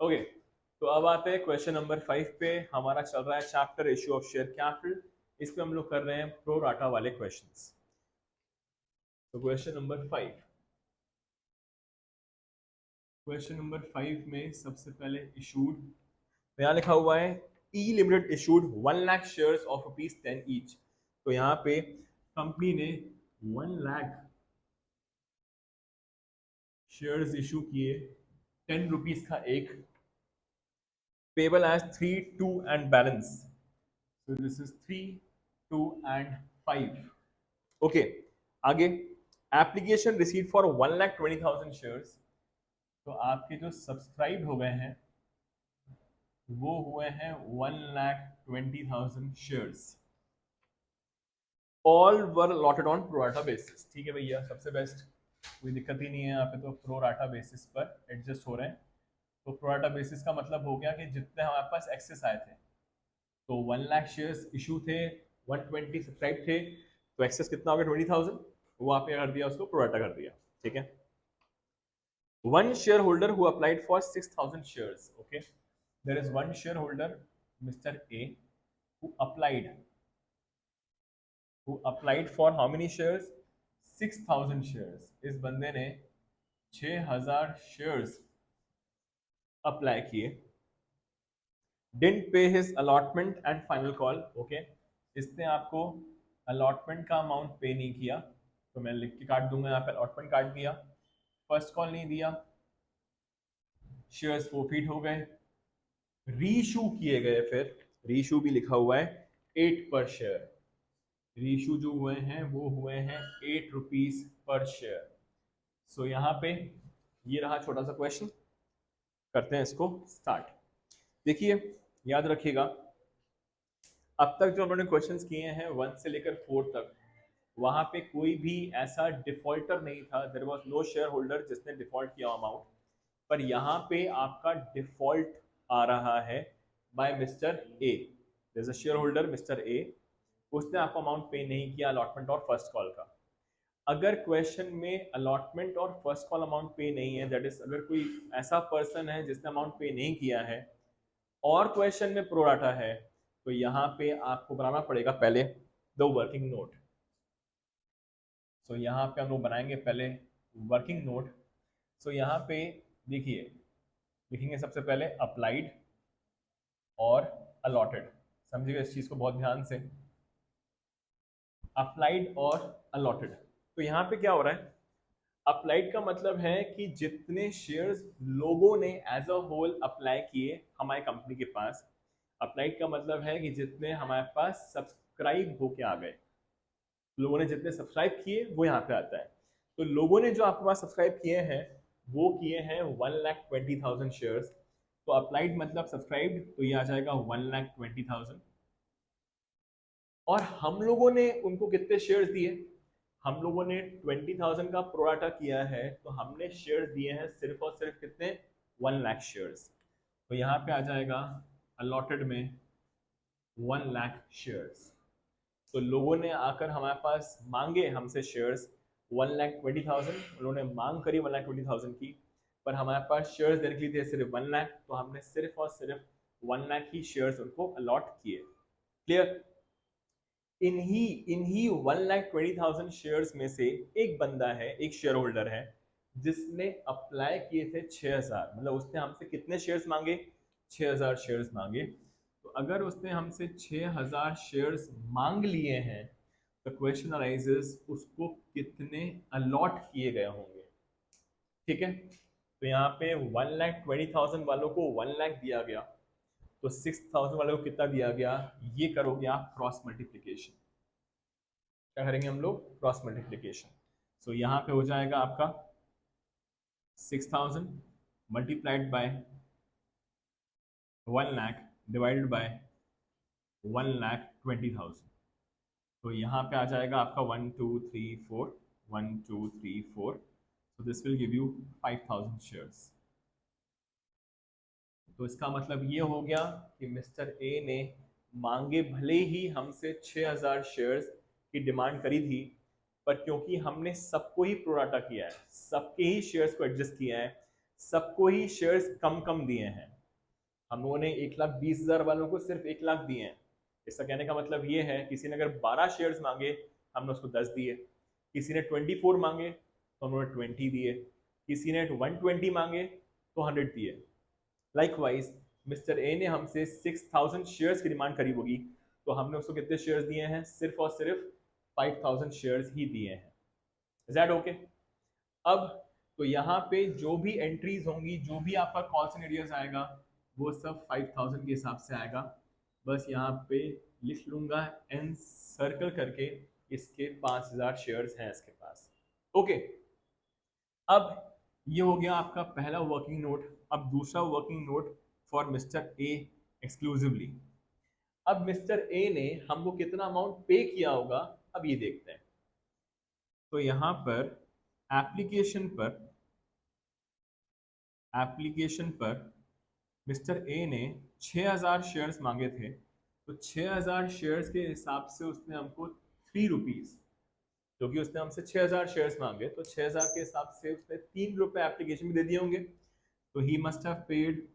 Okay, तो अब आते हैं क्वेश्चन नंबर 5 पे। हमारा चल रहा है chapter issue of share capital. इस पे हम लोग कर रहे हैं प्रो राटा वाले क्वेश्चंस। तो क्वेश्चन नंबर 5 में सबसे पहले इशूड, यहाँ लिखा हुआ है E limited issued 1 lakh shares of ₹10 each. तो यहाँ पे कंपनी ने 1 लाख शेयर्स इशू किए, 10 रुपीज का एक, payable as 3, 2 and balance. So this is 3, 2 and 5. Okay, आगे एप्लीकेशन रिसीव फॉर 1,20,000 शेयर्स। तो आपके जो सब्सक्राइब हो गए हैं वो हुए हैं 1,20,000 shares. All were allotted on pro rata basis. ठीक है भैया, सबसे बेस्ट, कोई दिक्कत ही नहीं है यहाँ पे। तो प्रोराटा बेसिस पर एडजस्ट हो रहे हैं। तो प्रोराटा बेसिस का मतलब हो गया कि जितने हमारे पास एक्सेस आए थे, तो 1 लाख शेयर्स इशू थे, 120 सब्सक्राइब थे, तो एक्सेस कितना हो गया 20,000। वो आपने कर दिया, उसको प्रोराटा कर दिया। ठीक है, one share holder who applied for 6,000 shares. Okay, there is one share holder mister A who applied for how many shares, 6,000 shares. इस बंदे ने 6,000 शेयर्स अप्लाई किए। Didn't pay his allotment and final call. Okay, इसने आपको allotment का amount पे नहीं किया, तो मैं लिख के काट दूंगा यहाँ पे, अलॉटमेंट काट दिया। फर्स्ट कॉल नहीं दिया, शेयर्स फोरफीट हो गए, रीशू किए गए। फिर रीशू भी लिखा हुआ है 8 पर शेयर। रीशू जो हुए हैं वो हुए हैं 8 रुपीज पर शेयर। सो यहाँ पे ये रहा छोटा सा क्वेश्चन, करते हैं इसको स्टार्ट। देखिए, याद रखिएगा, अब तक जो हमने क्वेश्चंस किए हैं 1 से लेकर 4 तक, वहां पे कोई भी ऐसा डिफॉल्टर नहीं था। There was no share holder जिसने डिफॉल्ट किया अमाउंट। पर यहाँ पे आपका डिफॉल्ट आ रहा है by mister A. There is a share holder mister A, उसने आपको अमाउंट पे नहीं किया अलॉटमेंट और फर्स्ट कॉल का। अगर क्वेश्चन में अलॉटमेंट और फर्स्ट कॉल अमाउंट पे नहीं है, दैट इज अगर कोई ऐसा पर्सन है जिसने अमाउंट पे नहीं किया है और क्वेश्चन में प्रोराटा है, तो यहाँ पे आपको बनाना पड़ेगा पहले द वर्किंग नोट। सो यहाँ पे हम लोग बनाएंगे पहले वर्किंग नोट। सो यहाँ पे देखिए, लिखेंगे सबसे पहले अप्लाइड और अलॉटेड। समझिएगा इस चीज को बहुत ध्यान से, अप्लाइड और अलॉटेड। तो यहाँ पे क्या हो रहा है, अप्लाइड का मतलब है कि जितने शेयर्स लोगों ने एज अ होल अप्लाई किए हमारे कंपनी के पास। अप्लाइड का मतलब है कि जितने हमारे पास सब्सक्राइब होके आ गए, लोगों ने जितने सब्सक्राइब किए वो यहाँ पे आता है। तो लोगों ने जो आपके पास सब्सक्राइब किए हैं वो किए हैं 1,20,000 शेयर्स। तो अप्लाइड मतलब सब्सक्राइब, तो ये आ जाएगा 1,20,000। और हम लोगों ने उनको कितने शेयर्स दिए, हम लोगों ने 20,000 का प्रोराटा किया है, तो हमने शेयर्स दिए हैं सिर्फ और सिर्फ कितने, 1 लाख शेयर्स। तो यहाँ पे आ जाएगा अलॉटेड में 1 लाख शेयर्स। तो लोगों ने आकर हमारे पास मांगे हमसे शेयर्स 1,20,000, उन्होंने मांग करी 1,20,000 की, पर हमारे पास शेयर्स देने के लिए थे सिर्फ 1 लाख, तो हमने सिर्फ और सिर्फ 1 लाख ही शेयर्स उनको अलॉट किए। क्लियर? इन्हीं 1,20,000 शेयर्स में से एक बंदा है, एक शेयर होल्डर है, जिसने अप्लाई किए थे 6,000। मतलब उसने हमसे कितने शेयर्स मांगे, 6,000 शेयर्स मांगे। तो अगर उसने हमसे 6,000 शेयर्स मांग लिए हैं, तो क्वेश्चन अराइजेस उसको कितने अलॉट किए गए होंगे। ठीक है, तो यहाँ पे 1,20,000 वालों को 1 लाख दिया गया, तो 6,000 वालों को कितना दिया गया, ये करोगे आप क्रॉस मल्टीप्लीकेशन। क्या करेंगे हम लोग, क्रॉस मल्टीप्लीकेशन। सो यहाँ पे हो जाएगा आपका 6,000 multiplied by 1 lakh divided by 1,20,000। तो यहाँ पे आ जाएगा आपका 1 2 3 4, 1 2 3 4। So this will give you 5,000 shares. तो इसका मतलब ये हो गया कि मिस्टर ए ने मांगे भले ही हमसे 6,000 शेयर्स की डिमांड करी थी, पर क्योंकि हमने सबको ही प्रोराटा किया है, सबके ही शेयर्स को एडजस्ट किया है, सबको ही शेयर्स कम कम दिए हैं, हम लोगों ने 1,20,000 वालों को सिर्फ 1 लाख दिए हैं। इसका कहने का मतलब ये है, किसी ने अगर 12 शेयर्स मांगे हमने उसको 10 दिए, किसी ने 24 मांगे तो हमने 20 दिए, किसी ने 120 मांगे तो 100 दिए। लाइकवाइज मिस्टर ए ने हमसे 6,000 शेयर्स की डिमांड करी होगी, तो हमने उसको कितने शेयर्स दिए हैं? सिर्फ और सिर्फ 5,000 शेयर्स ही दिए हैं। Is that okay? अब तो यहाँ पे जो भी एंट्रीज होंगी, जो भी आपका कॉल्स एंड एरियर्स आएगा, वो सब 5,000 के हिसाब से आएगा। बस यहाँ पे लिख लूंगा एन सर्कल करके, इसके 5,000 शेयर्स हैं इसके पास। ओके, अब ये हो गया आपका पहला वर्किंग नोट। अब दूसरा working note for mister A exclusively. अब मिस्टर ए ने हमको कितना अमाउंट पे किया होगा, अब ये देखते हैं। तो यहाँ पर एप्लीकेशन पर मिस्टर ए ने 6,000 शेयर्स मांगे थे, तो 6,000 शेयर्स के हिसाब से उसने हमको 3 रुपीज़, क्योंकि उसने हमसे 6,000 शेयर्स मांगे तो 6,000 के हिसाब से उसने 3 रुपए एप्लीकेशन में दे दिए होंगे। तो he must have paid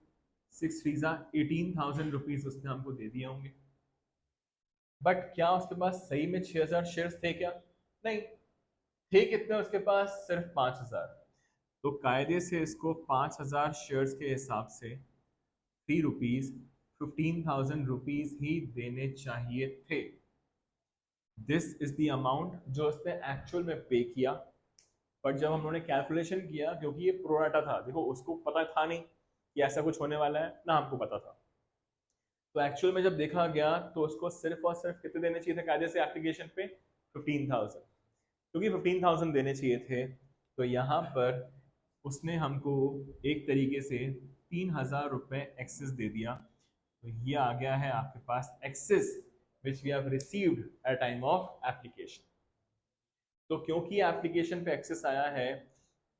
6 3 18,000 rupees उसने हमको दे दिए होंगे। बट क्या उसके पास सही में 6,000 शेयर्स थे क्या? नहीं थे। कितने उसके पास? सिर्फ 5,000। तो कायदे से इसको 5,000 शेयर्स के हिसाब से 3 रुपीज़ 15,000 रुपीज़ ही देने चाहिए थे। दिस इज द अमाउंट जो उसने एक्चुअल में पे किया। पर जब हम लोगों ने कैलकुलेशन किया, क्योंकि ये प्रोराटा था, देखो उसको पता था नहीं कि ऐसा कुछ होने वाला है, ना हमको पता था, तो एक्चुअल में जब देखा गया तो उसको सिर्फ और सिर्फ कितने देने चाहिए थे कायदे से एप्लीकेशन पे? 15,000। क्योंकि 15,000 देने चाहिए थे, तो यहाँ पर उसने हमको एक तरीके से 3,000 रुपये एक्सेस दे दिया। तो ये आ गया है आपके पास excess which we have received at time of application. तो क्योंकि एप्लीकेशन पे एक्सेस आया है,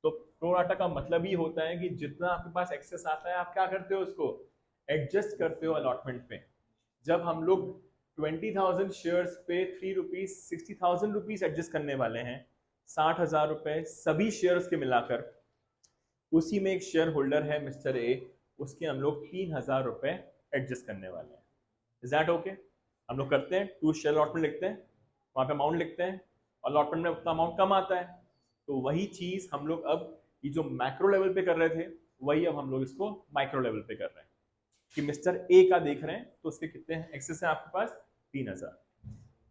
तो प्रोराटा का मतलब ही होता है कि जितना आपके पास एक्सेस आता है आप क्या करते हो? उसको एडजस्ट करते हो अलॉटमेंट पे। जब हम लोग 20,000 शेयर्स पे 3 रुपीज 60,000 रुपीज एडजस्ट करने वाले हैं, 60,000 रुपए सभी शेयर्स के मिलाकर, उसी में एक शेयर होल्डर है मिस्टर ए, उसके हम लोग 3,000 रुपए एडजस्ट करने वाले हैं। Is that okay? हम लोग करते हैं, टू शेयर अलॉटमेंट लिखते हैं, वहां पे अमाउंट लिखते हैं, अलॉटमेंट में उतना अमाउंट कम आता है, तो वही चीज हम लोग अब ये जो मैक्रो लेवल पे कर रहे थे, वही अब हम लोग इसको माइक्रो लेवल पे कर रहे हैं कि मिस्टर ए का देख रहे हैं तो उसके कितने एक्सेस है आपके पास? 3,000।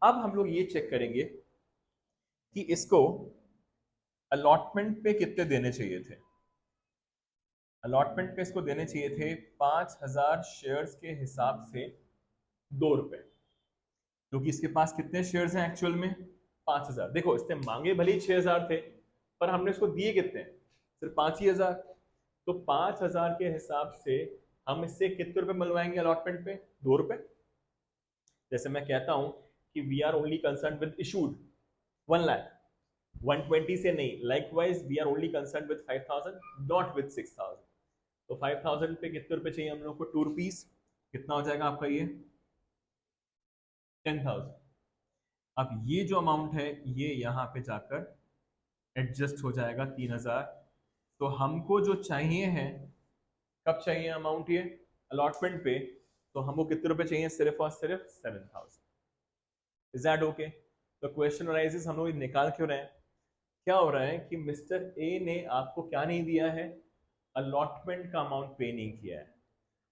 अब हम लोग ये चेक करेंगे कि इसको अलॉटमेंट पे कितने देने चाहिए थे। अलॉटमेंट पे इसको देने चाहिए थे 5,000 शेयर्स के हिसाब से 2 रुपए, क्योंकि इसके पास कितने शेयर्स हैं एक्चुअल में? 5,000। देखो इसने मांगे भले ही 6,000 थे, पर हमने इसको दिए कितने? सिर्फ 5,000। तो 5,000 के हिसाब से हम इससे कितने रुपए मिलवाएंगे अलॉटमेंट पे? 2 रुपए। जैसे मैं कहता हूं कि we are only concern with issued 1 lakh, 120 से नहीं। Likewise we are only concern with 5,000, not with 6,000। तो 5,000 पे कितने रुपए चाहिए हम लोग को? 2 रुपीज। कितना हो जाएगा आपका ये? 10,000। अब ये जो अमाउंट है ये यहाँ पे जाकर एडजस्ट हो जाएगा 3,000। तो हमको जो चाहिए है, कब चाहिए अमाउंट ये अलॉटमेंट पे? तो हमको कितने रुपए चाहिए? सिर्फ और सिर्फ 7,000। Is that okay? तो क्वेश्चन अराइजेस, हम लोग निकाल क्यों रहे हैं? क्या हो रहा है कि मिस्टर ए ने आपको क्या नहीं दिया है? अलॉटमेंट का अमाउंट पे नहीं किया है।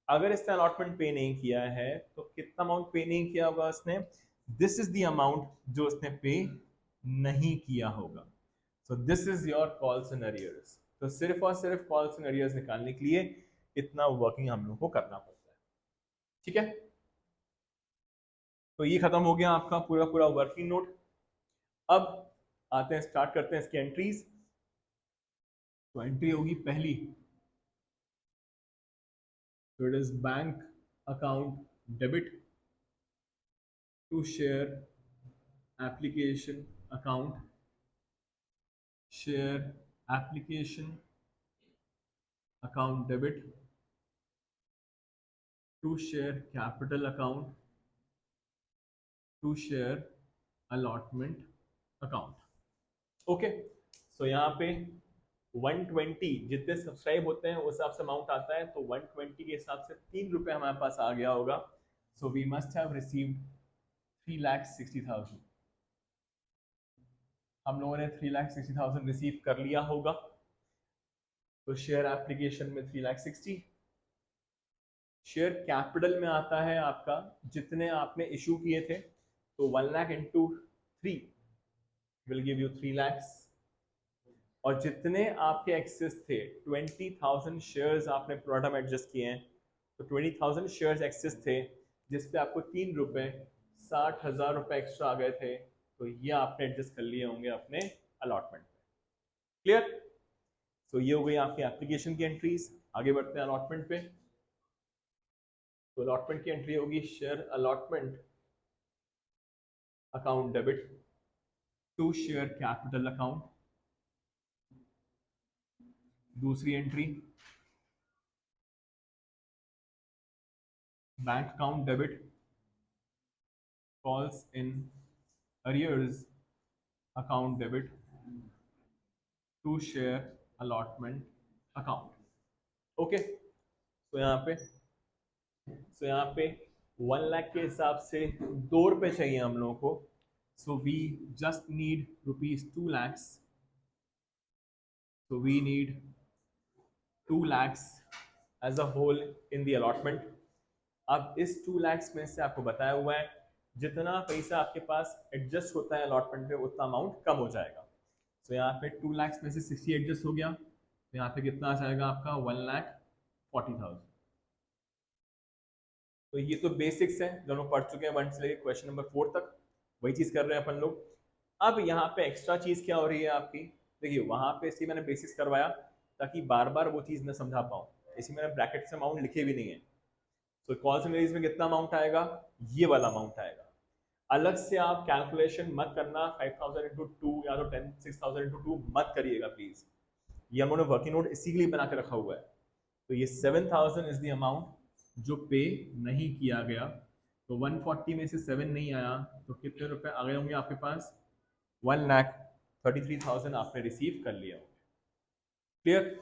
अगर इसने अलॉटमेंट पे नहीं किया है तो कितना अमाउंट पे नहीं किया होगा उसने? दिस इज द अमाउंट जो उसने पे नहीं किया होगा। So this is your calls and arrears. तो सिर्फ और सिर्फ कॉल्स एंड अरियर्स निकालने के लिए इतना वर्किंग हम लोग को करना पड़ता है। ठीक है, तो ये खत्म हो गया आपका पूरा पूरा वर्किंग नोट। अब आते हैं, स्टार्ट करते हैं इसकी एंट्रीज। तो एंट्री होगी पहली, तो it is bank account debit to share application account, share application account debit to share capital account to share allotment account. Okay, so यहाँ पे 120 जितने सब्सक्राइब होते हैं उस हिसाब से अमाउंट आता है, तो 120 के हिसाब से 3 रुपये हमारे पास आ गया होगा। So we must have received 3,60,000। हम लोगों ने 3,60,000 रिसीव कर लिया होगा। तो शेयर एप्लीकेशन में 3,60,000। शेयर कैपिटल में आता है आपका जितने आपने इशू किए थे, तो 1 lakh into 3 will give you 3 lakh. और जितने आपके एक्सेस थे 20,000 शेयर्स आपने प्रोडक्ट में एडजस्ट किए हैं, तो 20,000 शेयर्स एक्सेस थे जिसपे आपको 3 रुपये 60,000 रुपये एक्स्ट्रा आ गए थे, तो ये आपने एडजस्ट कर लिए होंगे अपने अलॉटमेंट में। क्लियर? तो ये हो गई आपकी एप्लीकेशन की एंट्रीज। आगे बढ़ते हैं अलॉटमेंट पे। तो अलॉटमेंट की एंट्री होगी share allotment account debit to share capital account. दूसरी entry bank account debit calls in arrears account debit to share allotment account. Okay, तो यहाँ पे 1 लाख के हिसाब से 2 रुपये चाहिए हम लोगों को। So we just need ₹2 lakhs। So we need 2 lakhs as a whole in the allotment। अब इस 2 lakhs में से आपको बताया हुआ है जितना पैसा आपके पास एडजस्ट होता है अलॉटमेंट पे उतना अमाउंट कम हो जाएगा। तो यहाँ पे 2 lakhs में से 60 एडजस्ट हो गया, तो यहाँ पे कितना आ जाएगा आपका 1,40,000। तो ये तो बेसिक्स है जो हम पढ़ चुके हैं 1 से लेकर क्वेश्चन नंबर 4 तक, वही चीज़ कर रहे हैं अपन लोग। अब यहाँ पे एक्स्ट्रा चीज़ क्या हो रही है आपकी, देखिए वहाँ पे इसलिए मैंने बेसिक्स करवाया ताकि बार बार वो चीज़ न समझा पाऊँ, इसलिए मैंने ब्रैकेट से अमाउंट लिखे भी नहीं है। तो कॉल्स एंड क्वेरीज में कितना अमाउंट आएगा, ये वाला अमाउंट आएगा। अलग से आप कैलकुलेशन मत करना 5,000 इंटू 2 या तो 6,000 इंटू 2 मत करिएगा प्लीज, ये हम लोगों ने वर्किंग नोट इसी के लिए बना के रखा हुआ है। तो ये 7,000 इज द अमाउंट जो पे नहीं किया गया। तो 140 में से 7 नहीं आया तो कितने रुपए आ गए होंगे आपके पास, 1,33,000 आपने रिसीव कर लिया होंगे। क्लियर?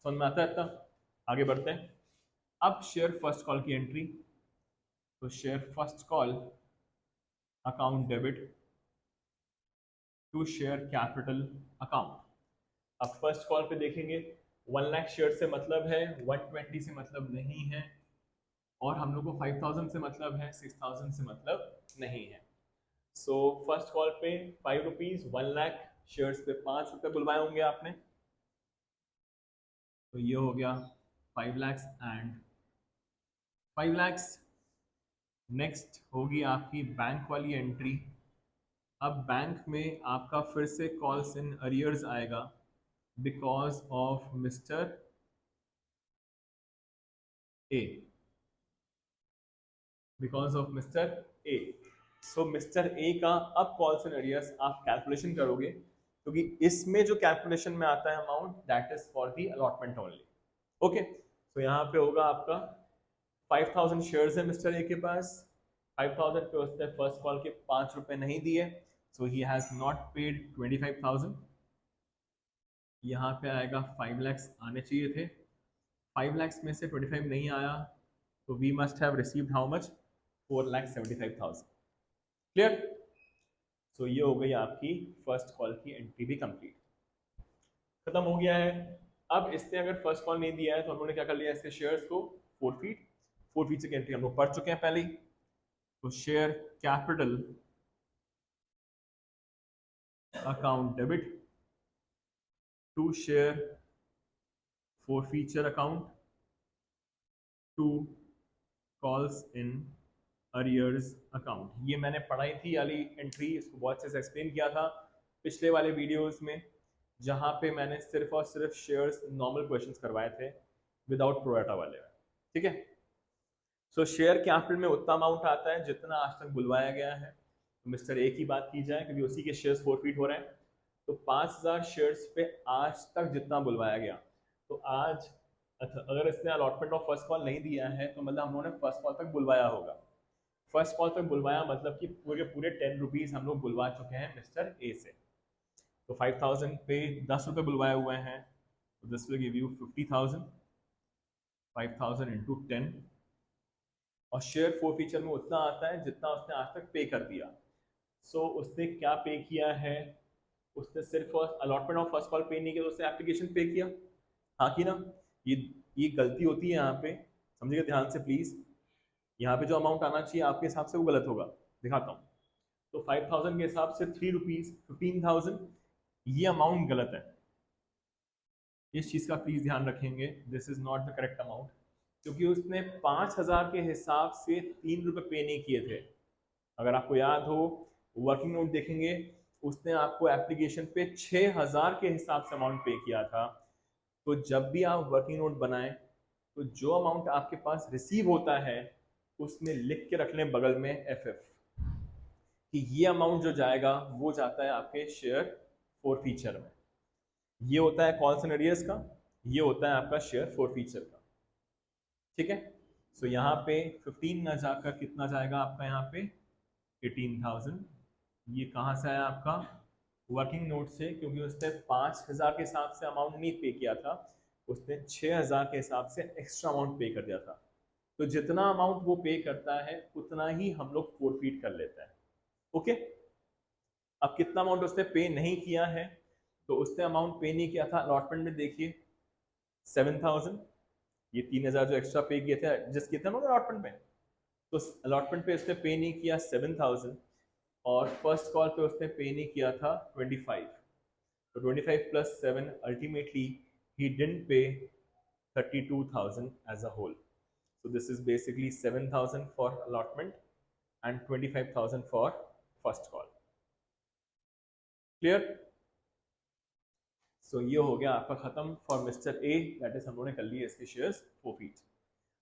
समझ में आता है इतना? आगे बढ़ते हैं। अब शेयर फर्स्ट कॉल की एंट्री। तो share first call account debit to share capital account. अब फर्स्ट कॉल पे देखेंगे 1 लाख शेयर से मतलब है, 120 से मतलब नहीं है, और हम लोग को 5,000 से मतलब है, 6,000 से मतलब नहीं है। सो फर्स्ट कॉल पे 5 रुपीज, 1 लाख शेयर्स पे 5 रुपए बुलवाए होंगे आपने, तो ये हो गया 5 lakhs एंड 5 lakhs। नेक्स्ट होगी आपकी बैंक वाली एंट्री। अब बैंक में आपका फिर से कॉल्स इन अरियर्स आएगा because of mister A, because of mister A. So mister A का अब कॉल्स इन अरियर्स आप कैलकुलेशन करोगे, क्योंकि इसमें जो कैलकुलेशन में आता है amount that is for the allotment only. Okay, तो यहाँ पे होगा आपका 5,000 शेयर्स है मिस्टर ए के पास, 5,000 पे उसने फर्स्ट कॉल के 5 रुपए नहीं दिए, सो ही हैज नॉट पेड 25,000। यहाँ पे आएगा 5 lakhs आने चाहिए थे, 5 lakhs में से 25 नहीं आया, तो we must have received how much, 4,75,000। Clear? So ये हो गई आपकी फर्स्ट कॉल की एंट्री भी कंप्लीट, खत्म हो गया है। अब इसने अगर फर्स्ट कॉल नहीं दिया है तो हम लोगों ने क्या कर लिया, इसके शेयर्स को फोरफीट से एंट्री हम लोग पढ़ चुके हैं पहले ही। तो share capital account debit to share forfeiture account to calls in arrears account. ये मैंने पढ़ाई थी वाली एंट्री, इसको बहुत अच्छे से एक्सप्लेन किया था पिछले वाले वीडियोस में, जहाँ पे मैंने सिर्फ और सिर्फ शेयर्स नॉर्मल क्वेश्चंस करवाए थे विदाउट प्रोएटा वाले। ठीक है, सो शेयर कैपिटल में उतना अमाउंट आता है जितना आज तक बुलवाया गया है। तो मिस्टर ए की बात की जाए क्योंकि उसी के शेयर्स फोरफीट हो रहे हैं, तो 5,000 शेयर्स पे आज तक जितना बुलवाया गया, तो आज अगर इसने अलॉटमेंट ऑफ फर्स्ट कॉल नहीं दिया है तो मतलब हम लोगों ने फर्स्ट कॉल तक बुलवाया होगा। फर्स्ट कॉल तक बुलवाया मतलब कि पूरे 10 रुपीज़ हम लोग बुलवा चुके हैं मिस्टर ए से। तो 5000 पे 10 रुपये बुलवाए हुए हैं, तो this will give you 50,000, 5000 into 10, और शेयर फीचर में उतना आता है जितना उसने आज तक पे कर दिया। सो उसने क्या पे किया है, उसने सिर्फ अलॉटमेंट ऑफ फर्स्ट कॉल पे नहीं किया, तो उसने एप्लीकेशन पे किया, हाँ कि ना। ये ये गलती होती है यहाँ पे, समझिएगा ध्यान से प्लीज। यहाँ पे जो अमाउंट आना चाहिए आपके हिसाब से वो गलत होगा, दिखाता हूँ। तो 5000 के हिसाब से 3 रुपीज 15,000, ये अमाउंट गलत है, इस चीज का प्लीज ध्यान रखेंगे, this is not the correct amount, क्योंकि उसने 5,000 के हिसाब से 3 रुपये पे नहीं किए थे। अगर आपको याद हो, वर्किंग नोट देखेंगे, उसने आपको एप्लीकेशन पे 6,000 के हिसाब से अमाउंट पे किया था। तो जब भी आप वर्किंग नोट बनाएं, तो जो अमाउंट आपके पास रिसीव होता है उसमें लिख के रख लें बगल में FF, कि ये अमाउंट जो जाएगा वो जाता है आपके शेयर फीचर में। ये होता है कॉल्स एंड एरियर्स का, ये होता है आपका शेयर फीचर का, ठीक है। सो यहाँ पे 15 ना जाकर कितना जाएगा आपका, यहाँ पे 18,000। ये कहाँ से आया आपका, वर्किंग नोट से, क्योंकि उसने 5,000 के हिसाब से अमाउंट नहीं पे किया था, उसने 6,000 के हिसाब से एक्स्ट्रा अमाउंट पे कर दिया था। तो जितना अमाउंट वो पे करता है उतना ही हम लोग फोरफीट कर लेते हैं, ओके। अब कितना अमाउंट उसने पे नहीं किया है, तो उसने अमाउंट पे नहीं किया था अलॉटमेंट में, देखिए 7,000, ये 3,000 जो एक्स्ट्रा पे किए थे, एडजस्ट किए थे ना अलॉटमेंट में, तो अलॉटमेंट पे उसने पे नहीं किया 7,000, और फर्स्ट कॉल पे उसने पे नहीं किया था 25। तो 25 plus 7, ultimately he didn't pay 32,000 as a whole. So this is basically 7,000 for allotment and 25,000 for first call. Clear? So ये हो गया आपका खत्म for mister A, that is हम लोगों ने कर लिए इसके शेयर्स फॉरफीट।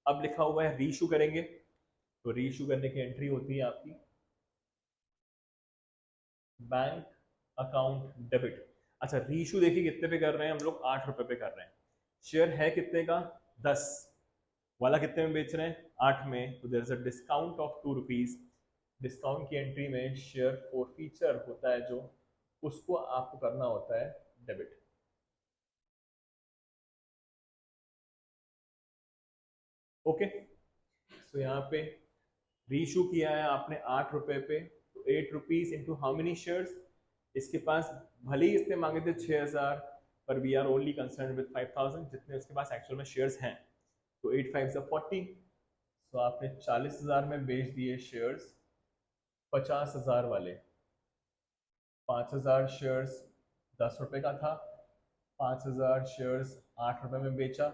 अब लिखा हुआ है रीइशू करेंगे, तो रीइशू करने की एंट्री होती है आपकी बैंक अकाउंट डेबिट। अच्छा, रीइशू देखिए कितने पे कर रहे हैं हम लोग, 8 रुपए पे कर रहे हैं। शेयर है कितने का, 10 वाला कितने में बेच रहे हैं, 8 में, तो there is a discount of 2 rupees. Discount की एंट्री में शेयर फीचर होता है जो, उसको आपको करना होता है डेबिट। ओके, सो यहाँ पे रीइशू किया है आपने 8 रुपए पे, तो 8 rupees into how many shares, इसके पास भले ही इसने मांगे थे 6,000, पर we are only concern with 5,000 जितने उसके पास एक्चुअल में शेयर्स हैं, तो 8 5 40। तो आपने 40,000 में बेच दिए शेयर्स 50,000 वाले। 5,000 शेयर्स 10 रुपए का था, 5,000 शेयर्स 8 रुपए में बेचा,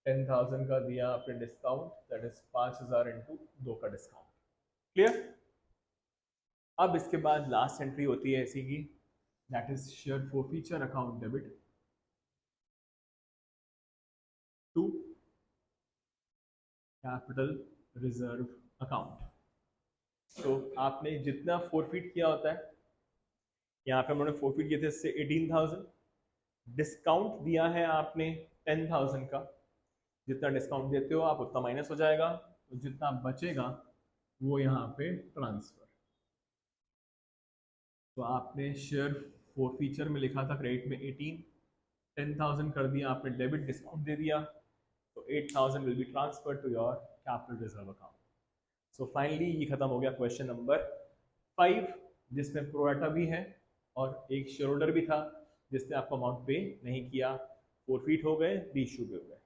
10,000 का दिया आपने डिस्काउंट, दैट इज 5,000 इंटू 2 का डिस्काउंट। क्लियर? अब इसके बाद लास्ट एंट्री होती है ऐसी की, that is share forfeiture account debit to capital reserve account. तो आपने जितना फॉरफीट किया होता है, यहाँ पे उन्होंने फॉरफीट किए थे इससे 18,000, डिस्काउंट दिया है आपने 10,000 का, जितना डिस्काउंट देते हो आप उतना माइनस हो जाएगा, तो जितना बचेगा वो यहाँ पे ट्रांसफर। तो आपने शेयर फॉरफीचर में लिखा था क्रेडिट में 18, 10,000 कर दिया आपने डेबिट, डिस्काउंट दे दिया, तो 8,000 will be transfer to your capital reserve account. So finally ये खत्म हो गया क्वेश्चन नंबर 5, जिसमें प्रोराटा भी है और एक शेयर होल्डर भी था जिसने आपको अमाउंट पे नहीं किया, फॉरफीट हो गए, रीइश्यू भी हो गए।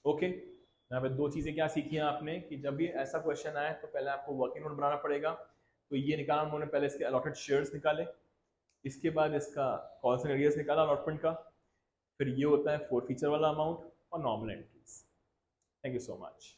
ओके, यहाँ पे दो चीज़ें क्या सीखी हैं आपने, कि जब भी ऐसा क्वेश्चन आए तो पहले आपको वर्किंग नोट बनाना पड़ेगा। तो ये निकाला उन्होंने, पहले इसके अलॉटेड शेयर्स निकाले, इसके बाद इसका कॉल्स एंड एरियर्स निकाला अलॉटमेंट का, फिर ये होता है फॉरफीचर वाला अमाउंट और normal entries. Thank you so much.